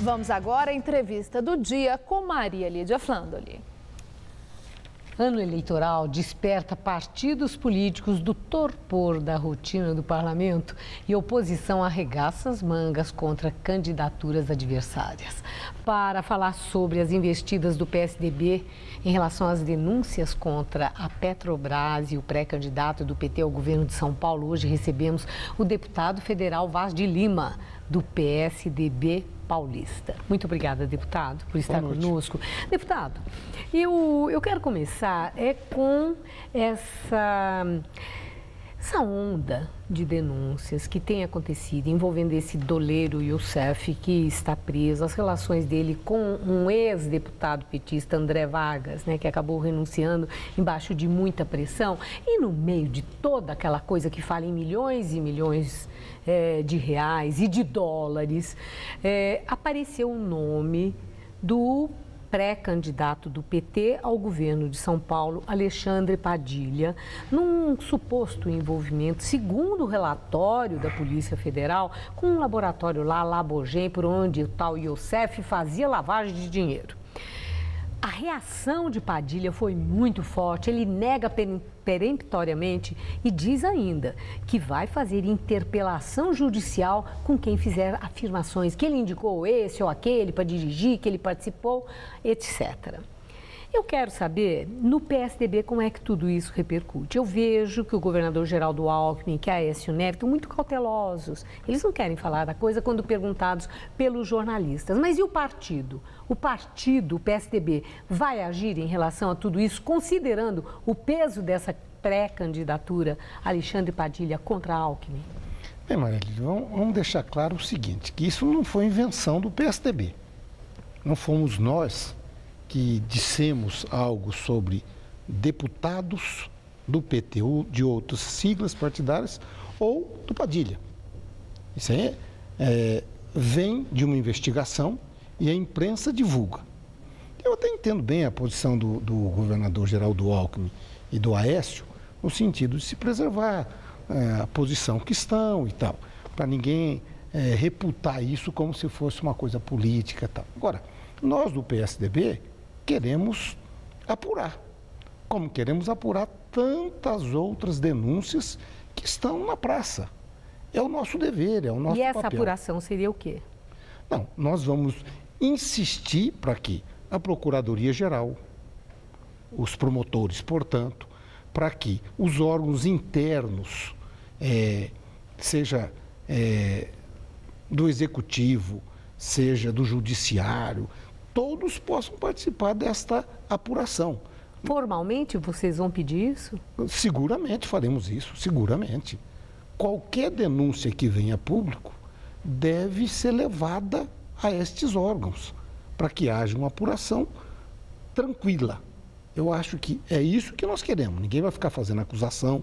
Vamos agora à entrevista do dia com Maria Lídia Flandoli. Ano eleitoral desperta partidos políticos do torpor da rotina do parlamento e oposição arregaça as mangas contra candidaturas adversárias. Para falar sobre as investidas do PSDB em relação às denúncias contra a Petrobras e o pré-candidato do PT ao governo de São Paulo, hoje recebemos o deputado federal Vaz de Lima, do PSDB paulista. Muito obrigada, deputado, por estar conosco. Deputado, eu quero começar com essa onda de denúncias que tem acontecido envolvendo esse doleiro Youssef, que está preso, as relações dele com um ex-deputado petista, André Vargas, né, que acabou renunciando embaixo de muita pressão, e no meio de toda aquela coisa que fala em milhões e milhões de reais e de dólares, apareceu o nome do pré-candidato do PT ao governo de São Paulo, Alexandre Padilha, num suposto envolvimento, segundo o relatório da Polícia Federal, com um laboratório lá, Labogem, por onde o tal Youssef fazia lavagem de dinheiro. A reação de Padilha foi muito forte, ele nega peremptoriamente e diz ainda que vai fazer interpelação judicial com quem fizer afirmações que ele indicou esse ou aquele para dirigir, que ele participou, etc. Eu quero saber, no PSDB, como é que tudo isso repercute. Eu vejo que o governador Geraldo Alckmin, que a Aécio Neves, estão muito cautelosos. Eles não querem falar da coisa quando perguntados pelos jornalistas. Mas e o partido? O partido, o PSDB, vai agir em relação a tudo isso, considerando o peso dessa pré-candidatura Alexandre Padilha contra Alckmin? Bem, Maria Lídia, vamos deixar claro o seguinte, que isso não foi invenção do PSDB. Não fomos nós que dissemos algo sobre deputados do PT ou de outras siglas partidárias ou do Padilha. Isso aí vem de uma investigação e a imprensa divulga. Eu até entendo bem a posição do governador Geraldo Alckmin e do Aécio, no sentido de se preservar a posição que estão e tal, para ninguém reputar isso como se fosse uma coisa política e tal. Agora, nós do PSDB queremos apurar, como queremos apurar tantas outras denúncias que estão na praça. É o nosso dever, é o nosso papel. E essa apuração seria o quê? Não, nós vamos insistir para que a Procuradoria-Geral, os promotores, portanto, para que os órgãos internos, seja do Executivo, seja do Judiciário, todos possam participar desta apuração. Formalmente vocês vão pedir isso? Seguramente faremos isso, seguramente. Qualquer denúncia que venha a público deve ser levada a estes órgãos, para que haja uma apuração tranquila. Eu acho que é isso que nós queremos. Ninguém vai ficar fazendo acusação,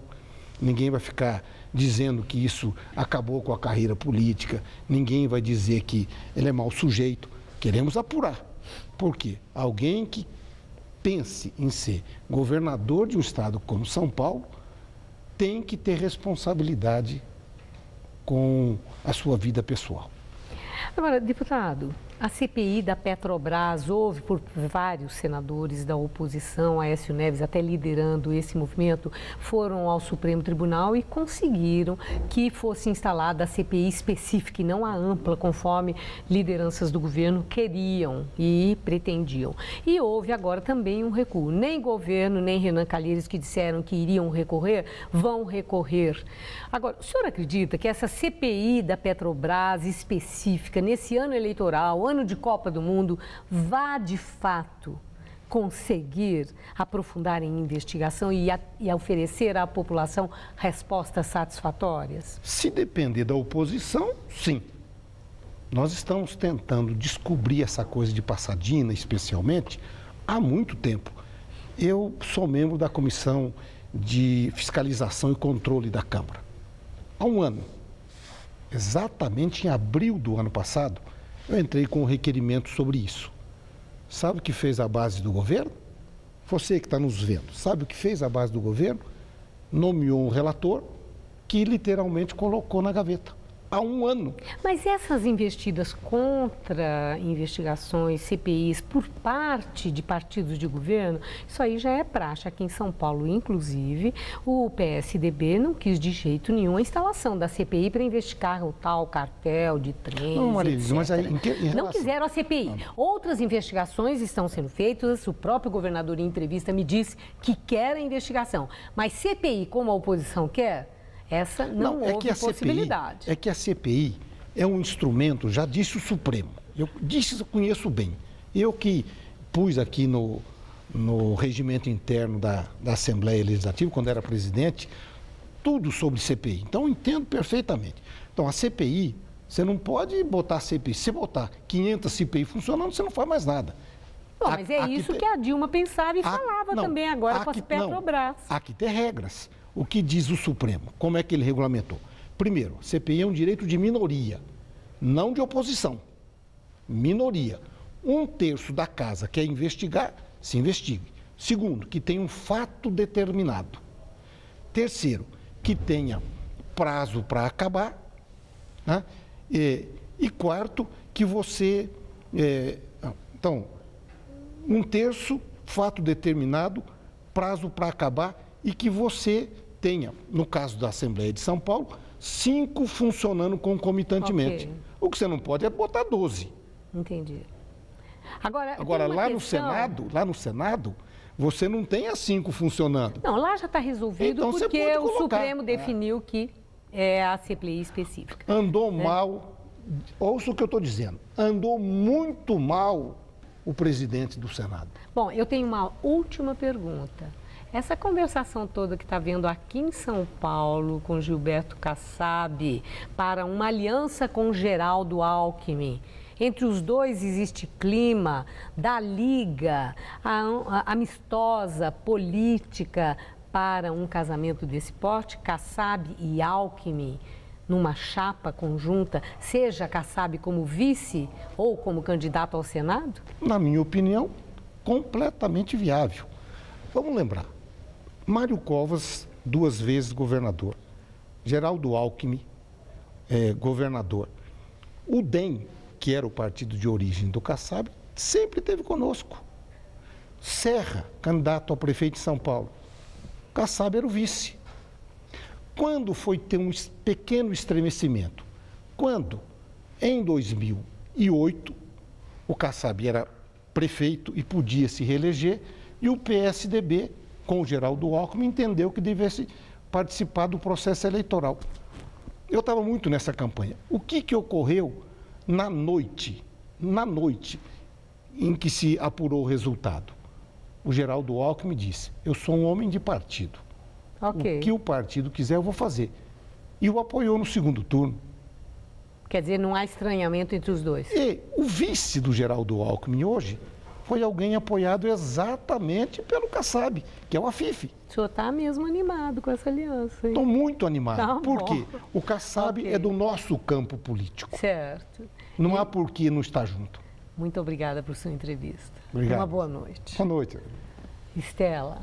ninguém vai ficar dizendo que isso acabou com a carreira política, ninguém vai dizer que ele é mau sujeito. Queremos apurar. Por quê? Alguém que pense em ser governador de um estado como São Paulo tem que ter responsabilidade com a sua vida pessoal. Agora, deputado, a CPI da Petrobras houve por vários senadores da oposição, Aécio Neves até liderando esse movimento, foram ao Supremo Tribunal e conseguiram que fosse instalada a CPI específica e não a ampla, conforme lideranças do governo queriam e pretendiam. E houve agora também um recuo. Nem governo, nem Renan Calheiros, que disseram que iriam recorrer, vão recorrer. Agora, o senhor acredita que essa CPI da Petrobras específica, nesse ano eleitoral, ano de Copa do Mundo, vá de fato conseguir aprofundar em investigação e oferecer à população respostas satisfatórias? Se depender da oposição, sim. Nós estamos tentando descobrir essa coisa de Passadina, especialmente, há muito tempo. Eu sou membro da Comissão de Fiscalização e Controle da Câmara. Há um ano, exatamente em abril do ano passado, eu entrei com um requerimento sobre isso. Sabe o que fez a base do governo? Você que está nos vendo, sabe o que fez a base do governo? Nomeou um relator que literalmente colocou na gaveta. há um ano. Mas essas investidas contra investigações, CPIs, por parte de partidos de governo, isso aí já é praxe. Aqui em São Paulo, inclusive, o PSDB não quis de jeito nenhum a instalação da CPI para investigar o tal cartel de trens, Não, Marília, mas aí, Não quiseram a CPI. Outras investigações estão sendo feitas, o próprio governador em entrevista me disse que quer a investigação. Mas CPI, como a oposição quer, essa não houve possibilidade. CPI, é que a CPI é um instrumento, já disse o Supremo, eu conheço bem. Eu que pus aqui no regimento interno da Assembleia Legislativa, quando era presidente, tudo sobre CPI. Então, eu entendo perfeitamente. Então, a CPI, você não pode botar CPI. Se você botar 500 CPI funcionando, você não faz mais nada. Não, mas é isso que a Dilma pensava e falava também agora com a Petrobras. Aqui tem regras. O que diz o Supremo? Como é que ele regulamentou? Primeiro, CPI é um direito de minoria, não de oposição. Minoria. 1/3 da casa quer investigar, se investigue. Segundo, que tenha um fato determinado. Terceiro, que tenha prazo para acabar. Né? E quarto, que você... Então, 1/3, fato determinado, prazo para acabar e que você tenha, no caso da Assembleia de São Paulo, 5 funcionando concomitantemente. Okay. O que você não pode é botar 12. Entendi. Agora lá no Senado, você não tem as 5 funcionando. Não, lá já está resolvido então, porque o Supremo definiu que é a CPI específica. Andou mal, ouça o que eu estou dizendo, andou muito mal o presidente do Senado. Bom, eu tenho uma última pergunta. Essa conversação toda que está vendo aqui em São Paulo com Gilberto Kassab para uma aliança com Geraldo Alckmin, entre os dois existe clima da liga amistosa, política para um casamento desse porte, Kassab e Alckmin, numa chapa conjunta, seja Kassab como vice ou como candidato ao Senado? Na minha opinião, completamente viável. Vamos lembrar, Mário Covas, 2 vezes governador, Geraldo Alckmin, governador. O DEM, que era o partido de origem do Kassab, sempre esteve conosco. Serra, candidato a prefeito de São Paulo. Kassab era o vice. Quando foi ter um pequeno estremecimento? Quando, em 2008, o Kassab era prefeito e podia se reeleger, e o PSDB, com o Geraldo Alckmin, entendeu que devesse participar do processo eleitoral. Eu estava muito nessa campanha. O que ocorreu na noite em que se apurou o resultado? O Geraldo Alckmin disse, eu sou um homem de partido. Okay. O que o partido quiser, eu vou fazer. E o apoiou no segundo turno. Quer dizer, não há estranhamento entre os dois. E o vice do Geraldo Alckmin hoje foi alguém apoiado exatamente pelo Kassab, que é o Afife. O senhor está mesmo animado com essa aliança, hein? Estou muito animado. Tá Por bom. quê? O Kassab é do nosso campo político. Certo. Não há por que não estar junto. Muito obrigada por sua entrevista. Obrigado. Uma boa noite. Boa noite. Estela.